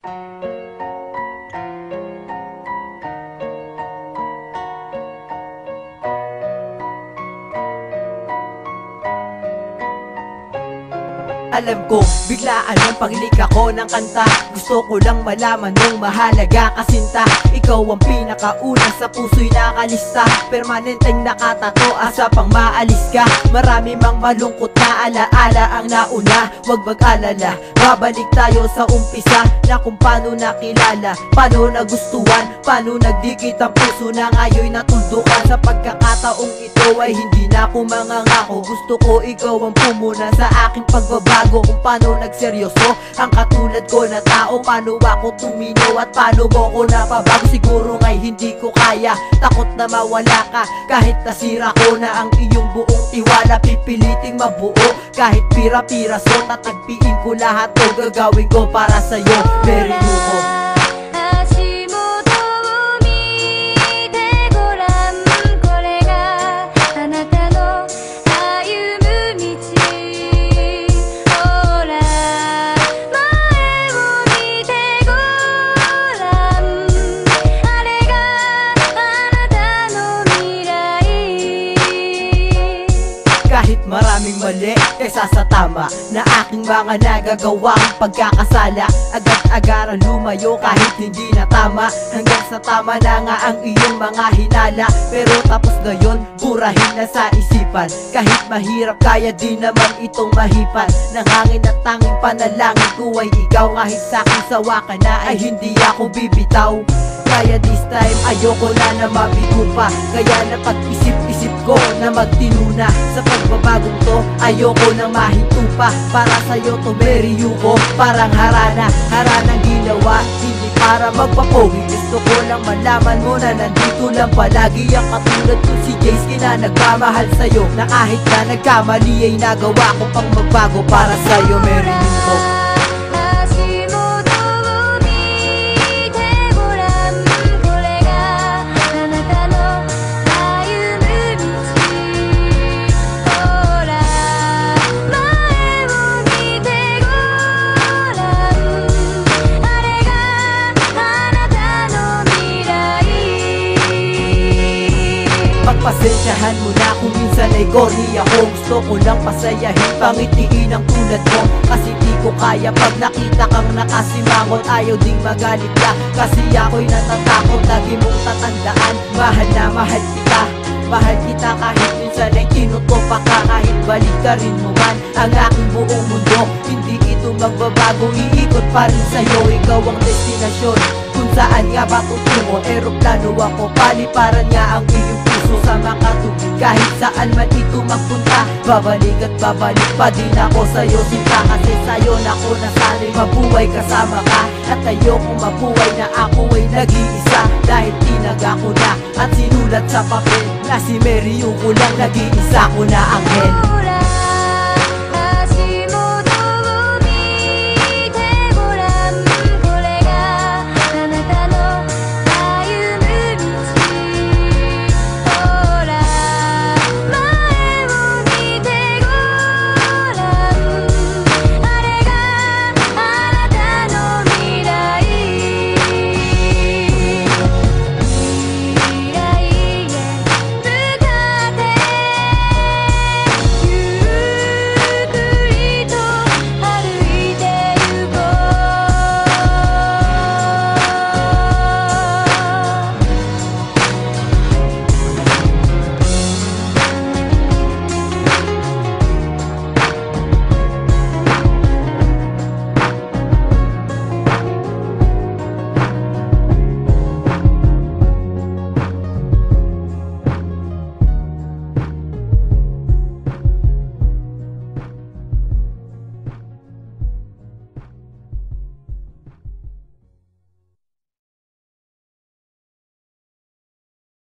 Alam ko, biglaan ang paglik ako ng kanta. Gusto ko lang malaman nung mahalaga kasinta. Ikaw ang pinakauna sa puso'y nakalista. Permanenteng nakatato asa pang maalis ka. Marami mang malungkot na alaala ang nauna. Huwag mag-alala, babalik tayo sa umpisa. Na kung paano nakilala, paano nagustuhan, paano nagdikit ang puso na ngayon'y natuldukan. Sa pagkakataong ito ay hindi na ako mangangako. Gusto ko ikaw ang pumuna sa aking pagbabago. Kung paano nagseryoso ang katulad ko na tao. Paano ako tumino at paano mo ko napabago. Siguro nga'y hindi ko kaya, takot na mawala ka. Kahit nasira ko na ang iyong buong tiwala, pipiliting mabuo kahit pira-piraso. Tatagpiin ko lahat to, gagawin ko para sa'yo. Mary Yuko. Kahit maraming mali kaysa sa tama na aking mga nagagawang pagkakasala, agad-agaran lumayo kahit hindi na tama. Hanggang sa tama na nga ang iyong mga hinala. Pero tapos na yun, burahin na sa isipan. Kahit mahirap kaya din naman itong mahipan. Ng hangin at tanging panalangin ko ay ikaw. Kahit sa'king sawa ka na ay hindi ako bibitaw. Kaya this time ayoko na mabigo pa. Kaya napag-isip-isip ko na magtinuna. Sa pagbabagong to ayoko nang mahinto pa. Para sa'yo to Mary Yuko, parang haranang ginawa, hindi para magpapogi. Gusto ko lang malaman mo na nandito lang palagi ang katulad ko si Jace na nagmamahal sa'yo. Na kahit na nagkamali ay nagawa ko pang magbago para sa'yo Mary Yuko. Pasensyahan mo na kung minsan ay corny ako. Gusto ko lang pasayahin, pangitiin ang tulad mo. Kasi di ko kaya pag nakita kang nakasimangot. Ayaw ding magalit ka, kasi ako'y natatakot. Lagi mong tatandaan, mahal na mahal kita. Mahal kita kahit minsan ay tinutupa ka. Kahit baliktarin mo man ang aking buong mundo, hindi ito magbabago, iikot pa rin sa'yo. Ikaw ang destinasyon kung saan nga ba tutungo. Eroplano ako, paliparan nga ang iyong puso sa makatubig. Kahit saan man ito magpunta, babalik at babalik pa din ako sa'yo sinta. Kasi sa'yo na ako nasanay mabuhay kasama ka. At ayoko mabuhay na ako ay nag-iisa. Dahil tinaga ko na at sinulat sa papel na si Mary Yuko lang, nag-iisa ko na anghel.